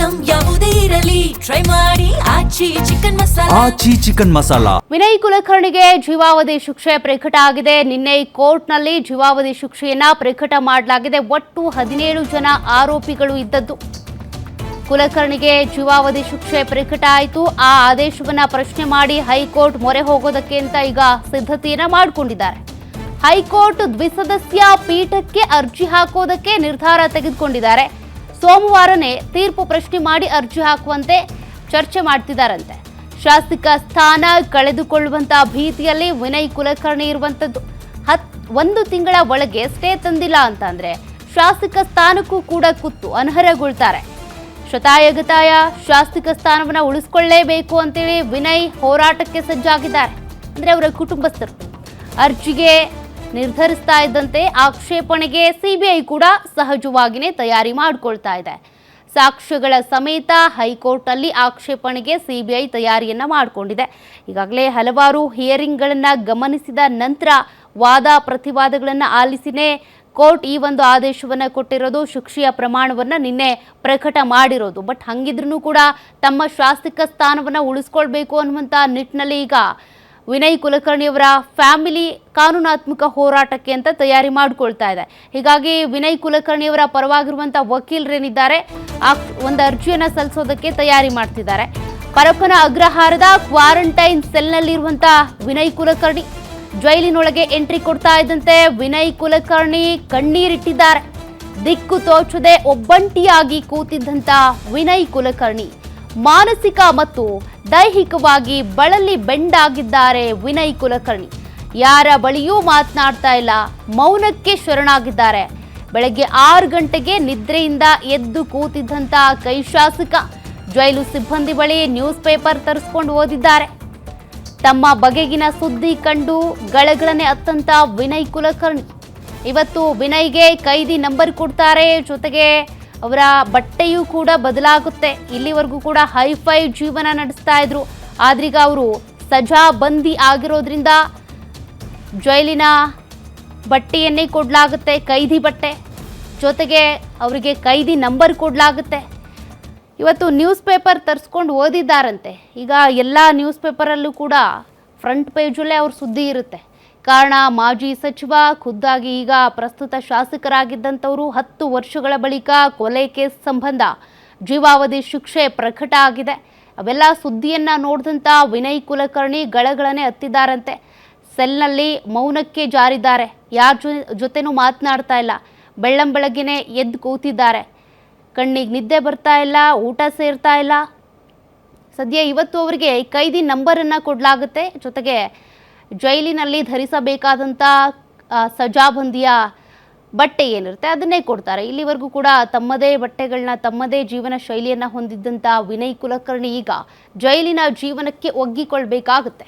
Item ಯಾವುದೇ ಇರಲಿ try ಮಾಡಿ ಆಚಿ ಚಿಕನ್ ಮಸಾಲಾ. ವಿನಯ್ ಕುಲಕರ್ಣಿಗೆ ಜೀವಾವಧಿ ಶಿಕ್ಷೆ ಪ್ರಕಟ ಆಗಿದೆ. ನಿನ್ನೆ ಕೋರ್ಟ್ನಲ್ಲಿ ಜೀವಾವಧಿ ಶಿಕ್ಷೆಯನ್ನ ಪ್ರಕಟ ಮಾಡಲಾಗಿದೆ. ಒಟ್ಟು 17 ಜನ ಆರೋಪಿಗಳು ಇದ್ದದ್ದು. ಕುಲಕರ್ಣಿಗೆ ಜೀವಾವಧಿ ಶಿಕ್ಷೆ ಪ್ರಕಟ ಆಯಿತು. ಆ ಆದೇಶವನ್ನ ಪ್ರಶ್ನೆ ಮಾಡಿ ಹೈಕೋರ್ಟ್ ಮೊರೆ ಹೋಗೋದಕ್ಕೆ ಅಂತ ಈಗ ಸಿದ್ಧತೆಯನ್ನ ಮಾಡಿಕೊಂಡಿದ್ದಾರೆ. ಹೈಕೋರ್ಟ್ ದ್ವಿಸದಸ್ಯ ಪೀಠಕ್ಕೆ ಅರ್ಜಿ ಹಾಕೋದಕ್ಕೆ ನಿರ್ಧಾರ ತೆಗೆದುಕೊಂಡಿದ್ದಾರೆ. ಸೋಮವಾರನೇ ತೀರ್ಪು ಪ್ರಶ್ನೆ ಮಾಡಿ ಅರ್ಜಿ ಹಾಕುವಂತೆ ಚರ್ಚೆ ಮಾಡ್ತಿದ್ದಾರಂತೆ. ಶಾಸಕ ಸ್ಥಾನ ಕಳೆದುಕೊಳ್ಳುವಂತಹ ಭೀತಿಯಲ್ಲಿ ವಿನಯ್ ಕುಲಕರ್ಣಿ ಇರುವಂತದ್ದು. 1 ತಿಂಗಳ ಒಳಗೆ ಸ್ಟೇ ತಂದಿಲ್ಲ ಅಂತಂದ್ರೆ ಶಾಸಕ ಸ್ಥಾನಕ್ಕೂ ಕೂಡ ಕುತ್ತು ಅನರ್ಹಗೊಳ್ತಾರೆ. ಶತಾಯಗತಾಯ ಶಾಸಕ ಸ್ಥಾನವನ್ನ ಉಳಿಸ್ಕೊಳ್ಳೇಬೇಕು ಅಂತೇಳಿ ವಿನಯ್ ಹೋರಾಟಕ್ಕೆ ಸಜ್ಜಾಗಿದ್ದಾರೆ. ಅಂದ್ರೆ ಅವರ ಕುಟುಂಬಸ್ಥರು ಅರ್ಜಿಗೆ ನಿರ್ಧರಿಸ್ತಾ ಇದ್ದಂತೆ ಆಕ್ಷೇಪಣೆಗೆ ಸಿಬಿಐ ಕೂಡ ಸಹಜವಾಗಿಯೇ ತಯಾರಿ ಮಾಡಿಕೊಳ್ತಾ ಇದೆ. ಸಾಕ್ಷ್ಯಗಳ ಸಮೇತ ಹೈಕೋರ್ಟ್ ಅಲ್ಲಿ ಆಕ್ಷೇಪಣೆಗೆ ಸಿಬಿಐ ತಯಾರಿಯನ್ನ ಮಾಡಿಕೊಂಡಿದೆ. ಈಗಾಗಲೇ ಹಲವಾರು ಹಿಯರಿಂಗ್ಗಳನ್ನ ಗಮನಿಸಿದ ನಂತರ ವಾದ ಪ್ರತಿವಾದಗಳನ್ನ ಆಲಿಸಿನೇ ಕೋರ್ಟ್ ಈ ಒಂದು ಆದೇಶವನ್ನ ಕೊಟ್ಟಿರೋದು. ಶಿಕ್ಷೆಯ ಪ್ರಮಾಣವನ್ನ ನಿನ್ನೆ ಪ್ರಕಟ ಮಾಡಿರೋದು. ಬಟ್ ಹಂಗಿದ್ರೂ ಕೂಡ ತಮ್ಮ ಶಾಸಕ ಸ್ಥಾನವನ್ನ ಉಳಿಸ್ಕೊಳ್ಬೇಕು ಅನ್ನುವಂಥ ನಿಟ್ಟಿನಲ್ಲಿ ಈಗ ವಿನಯ್ ಕುಲಕರ್ಣಿಯವರ ಫ್ಯಾಮಿಲಿ ಕಾನೂನಾತ್ಮಕ ಹೋರಾಟಕ್ಕೆ ಅಂತ ತಯಾರಿ ಮಾಡಿಕೊಳ್ತಾ ಇದೆ. ಹೀಗಾಗಿ ವಿನಯ್ ಕುಲಕರ್ಣಿಯವರ ಪರವಾಗಿರುವಂಥ ವಕೀಲರೇನಿದ್ದಾರೆ ಒಂದು ಅರ್ಜಿಯನ್ನು ಸಲ್ಲಿಸೋದಕ್ಕೆ ತಯಾರಿ ಮಾಡ್ತಿದ್ದಾರೆ. ಪರಪ್ಪನ ಅಗ್ರಹಾರದ ಕ್ವಾರಂಟೈನ್ ಸೆಲ್ನಲ್ಲಿರುವಂಥ ವಿನಯ್ ಕುಲಕರ್ಣಿ ಜೈಲಿನೊಳಗೆ ಎಂಟ್ರಿ ಕೊಡ್ತಾ ಇದ್ದಂತೆ ವಿನಯ್ ಕುಲಕರ್ಣಿ ಕಣ್ಣೀರಿಟ್ಟಿದ್ದಾರೆ. ದಿಕ್ಕು ತೋಚದೆ ಒಬ್ಬಂಟಿಯಾಗಿ ಕೂತಿದ್ದಂಥ ವಿನಯ್ ಕುಲಕರ್ಣಿ ಮಾನಸಿಕ ಮತ್ತು ದೈಹಿಕವಾಗಿ ಬಳಲಿ ಬೆಂಡಾಗಿದ್ದಾರೆ. ವಿನಯ್ ಕುಲಕರ್ಣಿ ಯಾರ ಬಳಿಯೂ ಮಾತನಾಡ್ತಾ ಇಲ್ಲ, ಮೌನಕ್ಕೆ ಶರಣಾಗಿದ್ದಾರೆ. ಬೆಳಗ್ಗೆ 6 ಗಂಟೆಗೆ ನಿದ್ರೆಯಿಂದ ಎದ್ದು ಕೂತಿದ್ದಂಥ ಕೈ ಶಾಸಕ ಜೈಲು ಸಿಬ್ಬಂದಿ ಬಳಿ ನ್ಯೂಸ್ ಪೇಪರ್ ತರಿಸ್ಕೊಂಡು ಓದಿದ್ದಾರೆ. ತಮ್ಮ ಬಗೆಗಿನ ಸುದ್ದಿ ಕಂಡು ಗಳಗಳನೆ ಅತ್ತಂತ ವಿನಯ್ ಕುಲಕರ್ಣಿ ಇವತ್ತು ವಿನಯ್ಗೆ ಕೈದಿ ನಂಬರ್ ಕೊಡ್ತಾರೆ. ಜೊತೆಗೆ ಅವರ ಬಟ್ಟೆಯೂ ಕೂಡ ಬದಲಾಗುತ್ತೆ. ಇಲ್ಲಿವರೆಗೂ ಕೂಡ ಹೈಫೈ ಜೀವನ ನಡೆಸ್ತಾ ಇದ್ರು. ಆದ್ರೀಗ ಅವರು ಸಜಾ ಬಂದಿ ಆಗಿರೋದ್ರಿಂದ ಜೈಲಿನ ಬಟ್ಟೆಯನ್ನೇ ಕೊಡಲಾಗುತ್ತೆ, ಕೈದಿ ಬಟ್ಟೆ. ಜೊತೆಗೆ ಅವರಿಗೆ ಕೈದಿ ನಂಬರ್ ಕೊಡಲಾಗುತ್ತೆ. ಇವತ್ತು ನ್ಯೂಸ್ ಪೇಪರ್ ತರಿಸ್ಕೊಂಡು ಓದಿದ್ದಾರಂತೆ. ಈಗ ಎಲ್ಲ ನ್ಯೂಸ್ ಪೇಪರಲ್ಲೂ ಕೂಡ ಫ್ರಂಟ್ ಪೇಜಲ್ಲೇ ಅವ್ರ ಸುದ್ದಿ ಇರುತ್ತೆ. ಕಾರಣ ಮಾಜಿ ಸಚಿವ ಖುದ್ದಾಗಿ ಈಗ ಪ್ರಸ್ತುತ ಶಾಸಕರಾಗಿದ್ದಂಥವರು 10 ವರ್ಷಗಳ ಬಳಿಕ ಕೊಲೆ ಕೇಸ್ ಸಂಬಂಧ ಜೀವಾವಧಿ ಶಿಕ್ಷೆ ಪ್ರಕಟ ಆಗಿದೆ. ಅವೆಲ್ಲ ಸುದ್ದಿಯನ್ನು ನೋಡಿದಂಥ ವಿನಯ್ ಕುಲಕರ್ಣಿ ಗಳಗಳನೆ ಹತ್ತಿದ್ದಾರಂತೆ. ಸೆಲ್ನಲ್ಲಿ ಮೌನಕ್ಕೆ ಜಾರಿದ್ದಾರೆ. ಯಾರ ಜೊತೆನೂ ಮಾತನಾಡ್ತಾ ಇಲ್ಲ. ಬೆಳ್ಳಂಬೆಳಗ್ಗೆನೆ ಎದ್ದು ಕೂತಿದ್ದಾರೆ. ಕಣ್ಣಿಗೆ ನಿದ್ದೆ ಬರ್ತಾ ಇಲ್ಲ, ಊಟ ಸೇರ್ತಾ ಇಲ್ಲ. ಸದ್ಯ ಇವತ್ತು ಅವರಿಗೆ ಕೈದಿ ನಂಬರನ್ನು ಕೊಡಲಾಗುತ್ತೆ. ಜೊತೆಗೆ ಜೈಲಿನಲ್ಲಿ ಧರಿಸಬೇಕಾದಂಥ ಸಜಾಬಂದಿಯ ಬಟ್ಟೆ ಏನಿರುತ್ತೆ ಅದನ್ನೇ ಕೊಡ್ತಾರೆ. ಇಲ್ಲಿವರೆಗೂ ಕೂಡ ತಮ್ಮದೇ ಬಟ್ಟೆಗಳನ್ನ, ತಮ್ಮದೇ ಜೀವನ ಶೈಲಿಯನ್ನು ಹೊಂದಿದ್ದಂಥ ವಿನಯ್ ಕುಲಕರ್ಣಿ ಈಗ ಜೈಲಿನ ಜೀವನಕ್ಕೆ ಒಗ್ಗಿಕೊಳ್ಬೇಕಾಗುತ್ತೆ.